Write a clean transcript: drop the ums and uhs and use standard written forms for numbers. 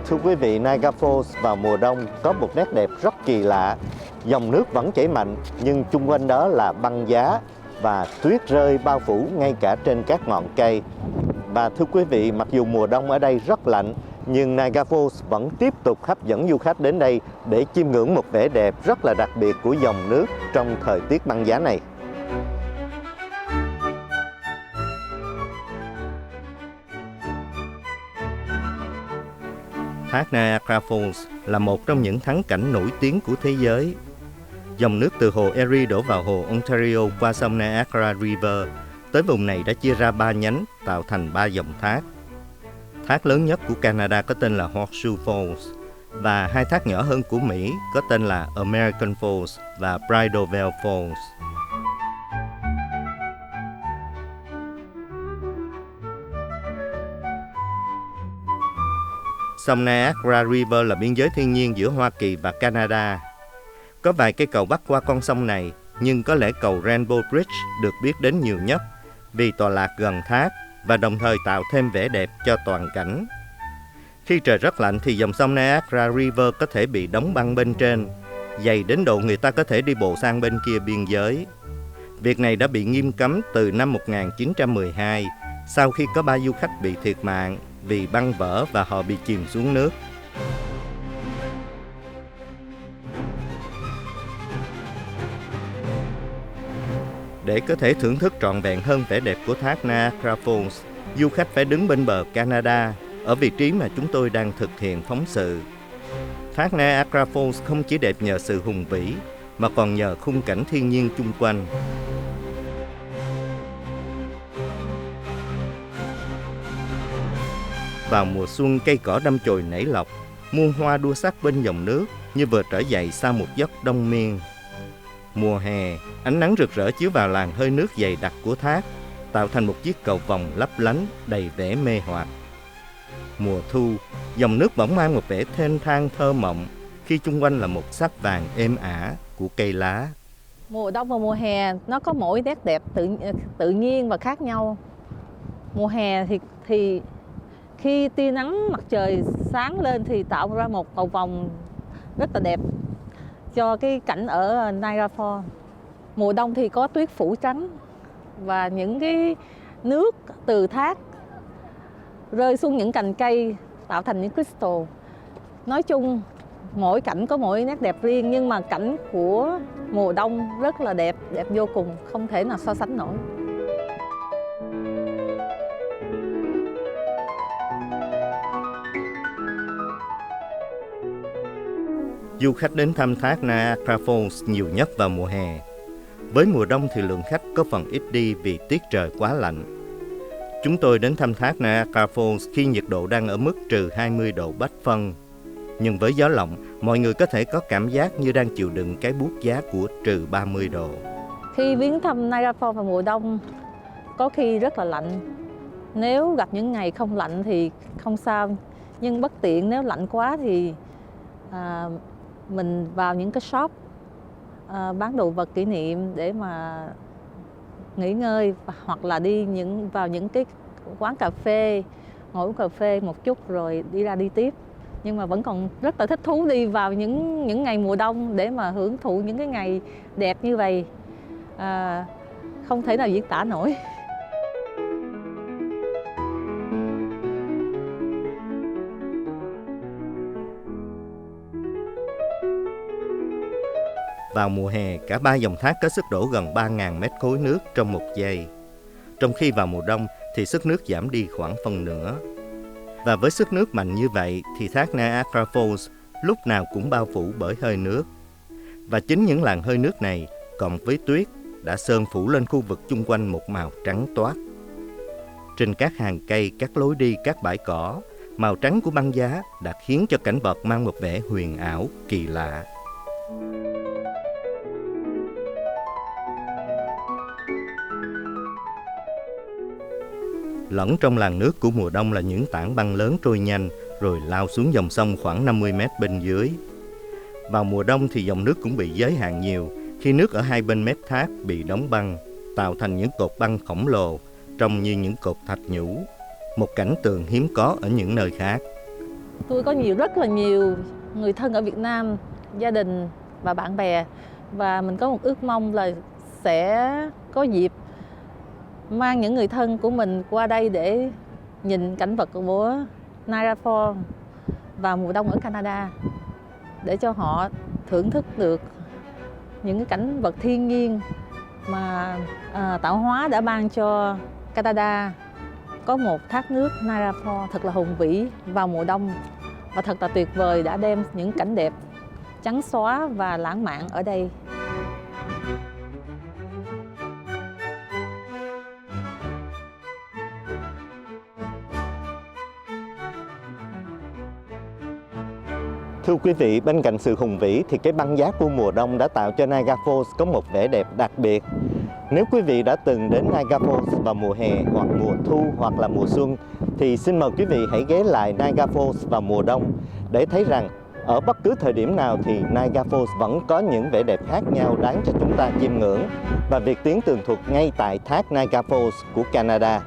Thưa quý vị, Niagara Falls vào mùa đông có một nét đẹp rất kỳ lạ. Dòng nước vẫn chảy mạnh nhưng chung quanh đó là băng giá và tuyết rơi bao phủ ngay cả trên các ngọn cây. Và thưa quý vị, mặc dù mùa đông ở đây rất lạnh nhưng Niagara Falls vẫn tiếp tục hấp dẫn du khách đến đây để chiêm ngưỡng một vẻ đẹp rất là đặc biệt của dòng nước trong thời tiết băng giá này. Thác Niagara Falls là một trong những thắng cảnh nổi tiếng của thế giới. Dòng nước từ hồ Erie đổ vào hồ Ontario qua sông Niagara River tới vùng này đã chia ra 3 nhánh tạo thành 3 dòng thác. Thác lớn nhất của Canada có tên là Horseshoe Falls và 2 thác nhỏ hơn của Mỹ có tên là American Falls và Bridal Veil Falls. Sông Niagara River là biên giới thiên nhiên giữa Hoa Kỳ và Canada. Có vài cây cầu bắc qua con sông này, nhưng có lẽ cầu Rainbow Bridge được biết đến nhiều nhất vì tọa lạc gần thác và đồng thời tạo thêm vẻ đẹp cho toàn cảnh. Khi trời rất lạnh thì dòng sông Niagara River có thể bị đóng băng bên trên, dày đến độ người ta có thể đi bộ sang bên kia biên giới. Việc này đã bị nghiêm cấm từ năm 1912, sau khi có 3 du khách bị thiệt mạng vì băng vỡ và họ bị chìm xuống nước. Để có thể thưởng thức trọn vẹn hơn vẻ đẹp của thác Niagara Falls, du khách phải đứng bên bờ Canada, ở vị trí mà chúng tôi đang thực hiện phóng sự. Thác Niagara Falls không chỉ đẹp nhờ sự hùng vĩ, mà còn nhờ khung cảnh thiên nhiên chung quanh. Vào mùa xuân, cây cỏ đâm chồi nảy lộc, muôn hoa đua sắc bên dòng nước như vừa trở dậy sau một giấc đông miên. Mùa hè, ánh nắng rực rỡ chiếu vào làn hơi nước dày đặc của thác, tạo thành một chiếc cầu vồng lấp lánh đầy vẻ mê hoặc. Mùa thu, dòng nước bỗng mang một vẻ thênh thang thơ mộng khi chung quanh là một sắc vàng êm ả của cây lá. Mùa đông và mùa hè nó có mỗi nét đẹp tự nhiên và khác nhau. Mùa hè thì khi tia nắng mặt trời sáng lên thì tạo ra một cầu vồng rất là đẹp cho cái cảnh ở Niagara Falls. Mùa đông thì có tuyết phủ trắng và những cái nước từ thác rơi xuống những cành cây tạo thành những crystal. Nói chung mỗi cảnh có mỗi nét đẹp riêng, nhưng mà cảnh của mùa đông rất là đẹp, đẹp vô cùng, không thể nào so sánh nổi. Du khách đến thăm thác Niagara Falls nhiều nhất vào mùa hè. Với mùa đông thì lượng khách có phần ít đi vì tiết trời quá lạnh. Chúng tôi đến thăm thác Niagara Falls khi nhiệt độ đang ở mức trừ 20 độ Bách phân. Nhưng với gió lộng, mọi người có thể có cảm giác như đang chịu đựng cái buốt giá của trừ 30 độ. Khi viếng thăm Niagara Falls vào mùa đông, có khi rất là lạnh. Nếu gặp những ngày không lạnh thì không sao. Nhưng bất tiện nếu lạnh quá thì mình vào những cái shop bán đồ vật kỷ niệm để mà nghỉ ngơi, hoặc là đi vào những cái quán cà phê, ngồi uống cà phê một chút rồi đi ra đi tiếp. Nhưng mà vẫn còn rất là thích thú đi vào những ngày mùa đông để mà hưởng thụ những cái ngày đẹp như vậy. Không thể nào diễn tả nổi. Vào mùa hè, cả 3 dòng thác có sức đổ gần 3.000 mét khối nước trong một giây. Trong khi vào mùa đông thì sức nước giảm đi khoảng phân nửa. Và với sức nước mạnh như vậy thì thác Niagara Falls lúc nào cũng bao phủ bởi hơi nước. Và chính những làn hơi nước này cộng với tuyết đã sơn phủ lên khu vực chung quanh một màu trắng toát. Trên các hàng cây, các lối đi, các bãi cỏ, màu trắng của băng giá đã khiến cho cảnh vật mang một vẻ huyền ảo, kỳ lạ. Lẫn trong làn nước của mùa đông là những tảng băng lớn trôi nhanh rồi lao xuống dòng sông khoảng 50 mét bên dưới. Vào mùa đông thì dòng nước cũng bị giới hạn nhiều khi nước ở hai bên mép thác bị đóng băng, tạo thành những cột băng khổng lồ, trông như những cột thạch nhũ, một cảnh tượng hiếm có ở những nơi khác. Tôi có rất là nhiều người thân ở Việt Nam, gia đình và bạn bè, và mình có một ước mong là sẽ có dịp mang những người thân của mình qua đây để nhìn cảnh vật của Niagara Falls vào mùa đông ở Canada, để cho họ thưởng thức được những cái cảnh vật thiên nhiên mà tạo hóa đã ban cho Canada. Có một thác nước Niagara Falls thật là hùng vĩ vào mùa đông và thật là tuyệt vời, đã đem những cảnh đẹp trắng xóa và lãng mạn ở đây. Thưa quý vị, bên cạnh sự hùng vĩ thì cái băng giá của mùa đông đã tạo cho Niagara Falls có một vẻ đẹp đặc biệt. Nếu quý vị đã từng đến Niagara Falls vào mùa hè hoặc mùa thu hoặc là mùa xuân thì xin mời quý vị hãy ghé lại Niagara Falls vào mùa đông để thấy rằng ở bất cứ thời điểm nào thì Niagara Falls vẫn có những vẻ đẹp khác nhau đáng cho chúng ta chiêm ngưỡng. Và việc tiến tường thuật ngay tại thác Niagara Falls của Canada